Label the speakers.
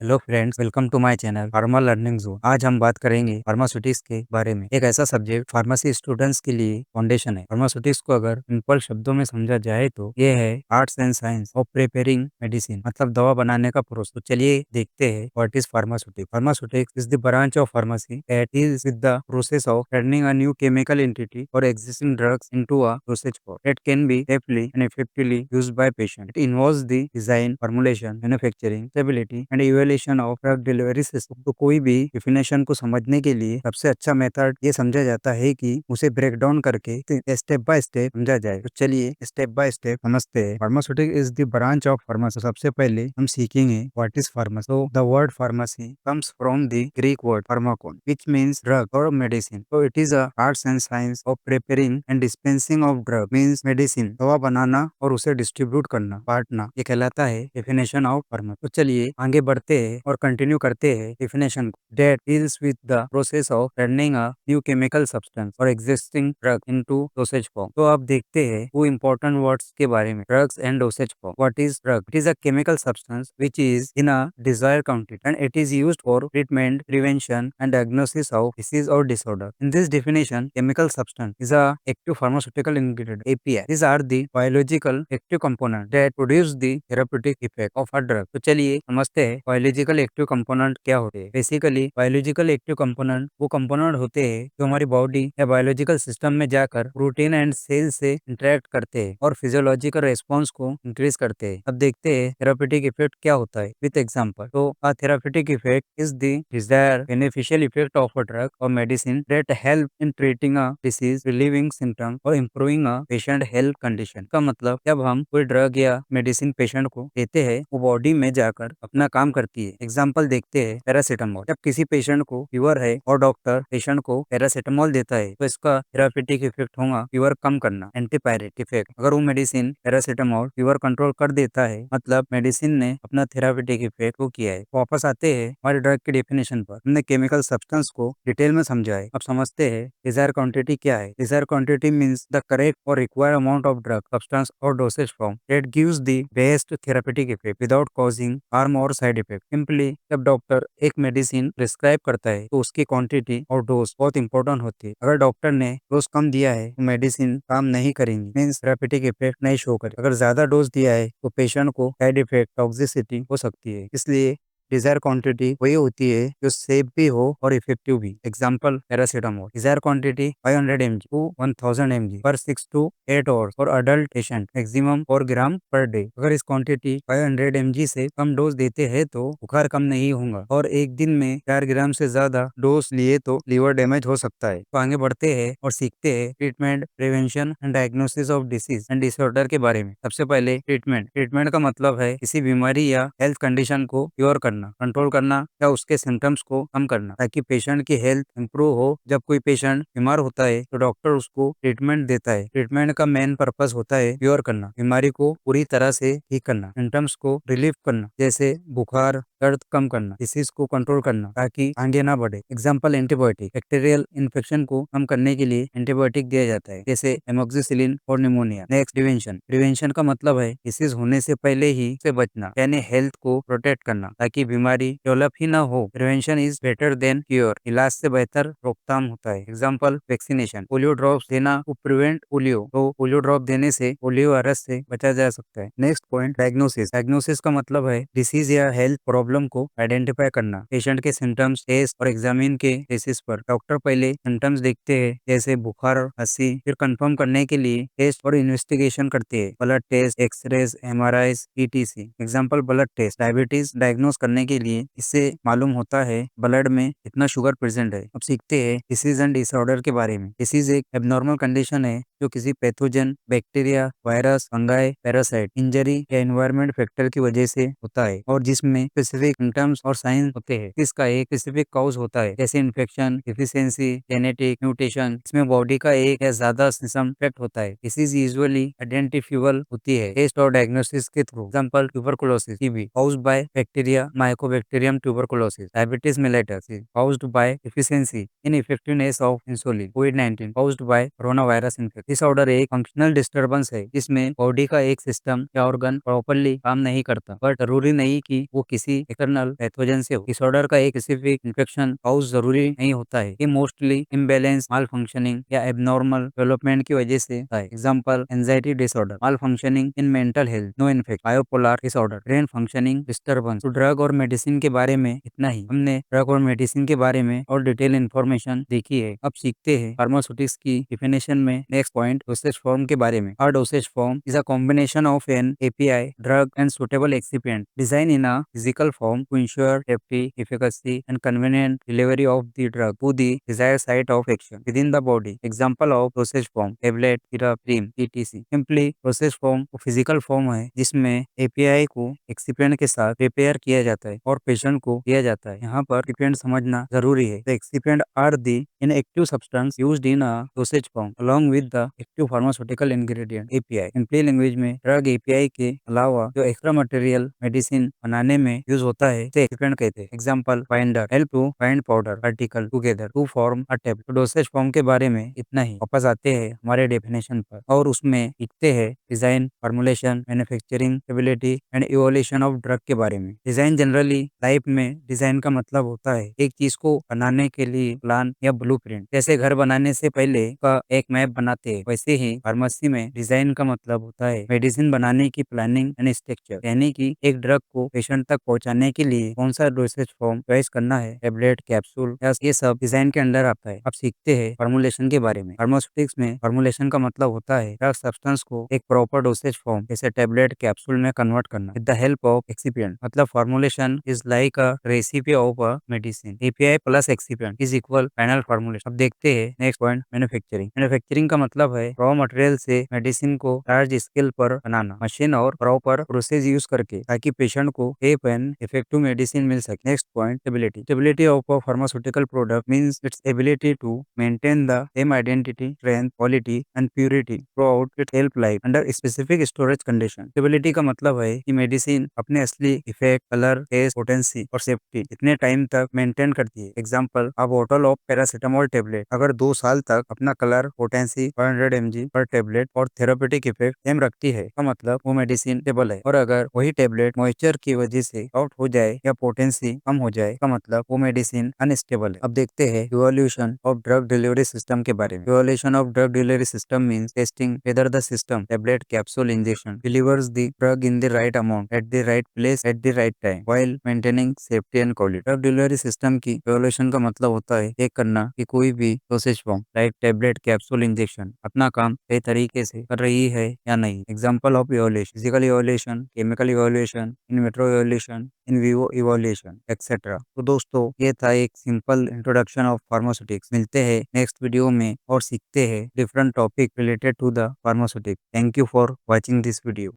Speaker 1: Hello friends, welcome to my channel pharma learning zone. आज हम बात करेंगे फार्मास्यूटिक्स के बारे में। एक ऐसा सब्जेक्ट फार्मेसी स्टूडेंट्स के लिए फाउंडेशन है। फार्मास्यूटिक्स को अगर सिंपल शब्दों में समझा जाए तो ये है arts and science of preparing medicine, मतलब दवा बनाने का प्रोसेस। तो चलिए देखते हैं what is pharmaceutics. Pharmaceutics is the branch of pharmacy that deals with the process of turning a new chemical entity or existing drugs into a dosage form that can be safely and effectively used by patient. It involves the design, formulation, manufacturing, stability and evaluation of drug delivery system. तो कोई भी definition को समझने के लिए सबसे अच्छा method ये समझा जाता है कि उसे ब्रेक डाउन करके स्टेप बाय स्टेप समझा जाए। तो चलिए स्टेप बाय स्टेप समझते हैं। Pharmaceutic is the branch of pharmacy. सबसे पहले हम सीखेंगे व्हाट इज फार्मेसी। तो the word pharmacy comes from the Greek word pharmakon, which means drug or medicine. So it is a arts and science of preparing and dispensing of drug, means medicine, दवा बनाना और उसे distribute करना, बांटना, ये कहलाता है definition of pharmacy. तो चलिए आगे बढ़ते हैं और कंटिन्यू करते हैं डेफिनेशन को। That deals with the process of turning a new chemical substance or existing drug into dosage form. तो अब देखते हैं वो important words के बारे में। Drugs and dosage form. What is drug? It is a chemical substance which is in a desired quantity and it is used for treatment, prevention and diagnosis of disease or disorder. In this definition, chemical substance is a active pharmaceutical ingredient API. These are the biological active component that produce the therapeutic effect of a drug. तो चलिए समझते हैं biological active component क्या होते हैं। Basically biological active component वो component होते हैं जो हमारी बॉडी या बायोलॉजिकल सिस्टम में जाकर प्रोटीन एंड सेल से इंटरेक्ट करते हैं और फिजियोलॉजिकल रेस्पॉन्स को इंक्रीज करते हैं। अब देखते हैं थेरापेटिक इफेक्ट क्या होता है विद एग्जांपल। तो a therapeutic effect is the desired beneficial effect of a drug or medicine that help in treating a disease, relieving symptoms और improving a patient health condition। का मतलब जब हम कोई ड्रग या मेडिसिन पेशेंट को देते हैं वो बॉडी में जाकर अपना काम करती है। एग्जाम्पल देखते हैं पैरासीटामोल। जब किसी पेशेंट को फीवर है और डॉक्टर पेशेंट को पैरासीटामोल देता है तो इसका थेरापेटिक इफेक्ट होगा फीवर कम करना, एंटीपायरेटिक इफेक्ट। अगर वो मेडिसिन पैरासीटामोल फीवर कंट्रोल कर देता है मतलब मेडिसिन ने अपना थेरापेटिक इफेक्ट को किया है। वापस आते हैं हमारे ड्रग की डेफिनेशन पर। हमने केमिकल सब्सटेंस को डिटेल में समझा है। अब समझते हैं डिजायर क्वांटिटी क्या है। Desire quantity means the correct और required amount of drug substance और dosage form that gives the best therapeutic effect without causing harm और साइड इफेक्ट। सिंपली जब डॉक्टर एक मेडिसिन प्रिस्क्राइब करता है तो उसकी क्वांटिटी और डोज बहुत इंपॉर्टेंट होती है। अगर डॉक्टर ने डोज कम दिया है तो मेडिसिन काम नहीं करेंगी, मीन्स थेरापेटिक इफेक्ट नहीं शो करे। अगर ज्यादा डोज दिया है तो पेशेंट को साइड इफेक्ट टॉक्सिसिटी हो सकती है। इसलिए डिजायर क्वांटिटी वही होती है जो सेफ भी हो और इफेक्टिव भी। Example paracetamol desire quantity 500 mg to 1000 mg पर 6 to 8 hours for adult patient, maximum 4 gram per day. अगर इस क्वांटिटी 500 mg से कम डोज देते हैं तो बुखार कम नहीं होगा और एक दिन में 4 ग्राम से ज्यादा डोज लिए तो लीवर डैमेज हो सकता है। तो आगे बढ़ते हैं और सीखते हैं treatment, prevention and diagnosis of disease and disorder के बारे में। सबसे पहले ट्रीटमेंट। ट्रीटमेंट का मतलब है किसी बीमारी या हेल्थ कंडीशन को क्योर करना, कंट्रोल करना या उसके सिम्टम्स को कम करना ताकि पेशेंट की हेल्थ इंप्रूव हो। जब कोई पेशेंट बीमार होता है तो डॉक्टर उसको ट्रीटमेंट देता है। ट्रीटमेंट का मेन पर्पस होता है क्योर करना, बीमारी को पूरी तरह से ठीक करना, सिम्टम्स को रिलीफ करना जैसे बुखार, दर्द कम करना, डिसीज को कंट्रोल करना ताकि आगे ना बढ़े। Example antibiotic. बैक्टीरियल इन्फेक्शन को कम करने के लिए एंटीबायोटिक दिया जाता है जैसे एमोक्सिसिलिन और निमोनिया। Next prevention. प्रिवेंशन का मतलब है डिसीज होने से पहले ही से बचना, यानी हेल्थ को प्रोटेक्ट करना ताकि बीमारी डेवलप ही ना हो। Prevention is better than cure. इलाज से बेहतर रोकथाम होता है। Example vaccination. पोलियो ड्रॉप्स देना टू प्रिवेंट पोलियो, तो पोलियो ड्रॉप देने से पोलियो वायरस से बचा जा सकता है। Next point diagnosis. डायग्नोसिस का मतलब है डिसीज या हेल्थ प्रॉब्लम को आइडेंटिफाई करना। पेशेंट के सिम्टम्स, टेस्ट और एग्जामिन के बेसिस पर डॉक्टर पहले सिम्टम्स देखते हैं जैसे बुखार, खांसी, फिर कंफर्म करने के लिए टेस्ट और इन्वेस्टिगेशन करते हैं, blood test, x-rays, MRI, ETC। Example blood test. Diabetes diagnose करने के लिए इससे मालूम होता है ब्लड में कितना शुगर प्रेजेंट है। अब सीखते हैं डिसीज एंड डिसऑर्डर के बारे में। डिसीज एक एबनॉर्मल कंडीशन है जो किसी pathogen, bacteria, virus, fungi, parasite, injury या एनवायरमेंट फैक्टर की वजह से होता है और जिसमें स्पेसिफिक सिम्टम्स और साइंस होते हैं। इसका एक स्पेसिफिक कॉज होता है जैसे इन्फेक्शन, डिफिशियंसी, जेनेटिक म्यूटेशन। इसमें बॉडी का एक या ज्यादा सिस्टम इफेक्ट होता है। डिसीज यूजुअली आइडेंटिफिएबल होती है टेस्ट और डायग्नोसिस के through. Example tuberculosis, TB, caused by bacteria Mycobacterium tuberculosis. Diabetes mellitus is caused by deficiency in effectiveness of insulin. COVID-19 caused by coronavirus infection. Disorder एक functional disturbance है जिसमें body का एक system या organ properly काम नहीं करता, पर जरूरी नहीं कि वो किसी एक्सटर्नल पैथोजन से हो। डिसऑर्डर का एक स्पेसिफिक इन्फेक्शन काउज जरूरी नहीं होता है। ये मोस्टली इम्बैलेंस, माल फंक्शनिंग या एबनॉर्मल डेवलपमेंट की वजह से है। Example, anxiety disorder, malfunctioning in mental health, no infect, bipolar disorder, brain functioning disturbance. तो ड्रग और मेडिसिन के बारे में इतना ही। हमने ड्रग और मेडिसिन के बारे में और डिटेल इन्फॉर्मेशन देखी है। अब सीखते हैं फार्मास्यूटिक्स की डिफिनेशन में नेक्स्ट पॉइंट, डोसेज फॉर्म के बारे में। A dosage form is a combination of an API, drug, and suitable excipient designed in a physical form to ensure safety, efficacy, and convenient delivery of the drug to the desired site of action within the body. Example of dosage form: tablet, syrup, cream, etc. Simply, dosage form वो physical form है जिसमें API को excipient के साथ prepare किया जाता है और पेशेंट को दिया जाता है। यहाँ पर excipient समझना जरूरी है। The excipient are the inactive substance used in a dosage form along with the active pharmaceutical ingredient API। In plain language में ड्रग API के अलावा जो एक्स्ट्रा मटेरियल मेडिसिन बनाने में यूज होता है उसे एक्सिपेंट कहते हैं। Example, binder help to bind powder particle together to form a tablet. तो डोसेज फॉर्म के बारे में इतना ही। वापस आते हैं हमारे डेफिनेशन पर और उसमें लिखते हैं design, formulation, manufacturing, stability and evolution of drug के बारे में। डिजाइन जनरली लाइफ में डिजाइन का मतलब होता है एक चीज को बनाने के लिए प्लान या ब्लूप्रिंट। जैसे घर बनाने से पहले का एक मैप बनाते हैं, वैसे ही फार्मेसी में डिजाइन का मतलब होता है मेडिसिन बनाने की प्लानिंग एंड स्ट्रक्चर, यानी कि एक ड्रग को पेशेंट तक पहुंचाने के लिए कौन सा डोसेज फॉर्म चॉइस करना है, टेबलेट, कैप्सूल, ये सब डिजाइन के अंडर आता है। अब सीखते हैं फॉर्मुलेशन के बारे में। फार्मास्यूटिक्स में फॉर्मुलेशन का मतलब होता है ड्रग सब्सटेंस को एक प्रॉपर डोसेज फॉर्म जैसे टेबलेट, कैप्सूल में कन्वर्ट करना with the help of excipient. मतलब formulation is like a recipe of a medicine. API plus excipient is equal final formulation. अब देखते हैं नेक्स्ट पॉइंट, मैन्युफैक्चरिंग। मैन्युफैक्चरिंग का मतलब है रॉ मटेरियल से मेडिसिन को लार्ज स्केल पर बनाना, मशीन और प्रॉपर प्रोसेस यूज करके, ताकि पेशेंट को सेफ एंड इफेक्टिव मेडिसिन मिल सके। Next point, stability. Stability of a pharmaceutical product means its ability to maintain the same identity, strength, quality and purity throughout its shelf life under specific storage condition. Stability का मतलब है कि medicine अपने असली effect, colour, taste, potency और safety इतने time तक maintain करती है। Example, a bottle of paracetamol tablet अगर 2 साल तक अपना कलर, पोटेंसी, 500 mg पर टेबलेट और थेरापेटिक इफेक्ट सेम रखती है, का मतलब वो मेडिसिन स्टेबल है। और अगर वही टेबलेट मॉइस्चर की वजह से आउट हो जाए या पोटेंसी कम हो जाए, का मतलब वो मेडिसिन अनस्टेबल है। अब देखते हैं evolution of drug delivery system के बारे में। Evolution of drug delivery system means testing whether the system, tablet, capsule, injection delivers the drug in the right amount at the right place at the right time while maintaining safety and quality। Drug delivery system की evolution का मतलब होता है check करना कि कोई भी dosage form like tablet, capsule, injection अपना काम सही तरीके से कर रही है या नहीं। Example of evolution: physical evolution, chemical evolution, in vitro evolution, in vivo evolution etcetera. तो दोस्तों, ये था एक सिंपल इंट्रोडक्शन ऑफ फार्मास्यूटिक्स। मिलते हैं नेक्स्ट वीडियो में और सीखते हैं different topic related to the pharmaceutics. Thank you for watching this video.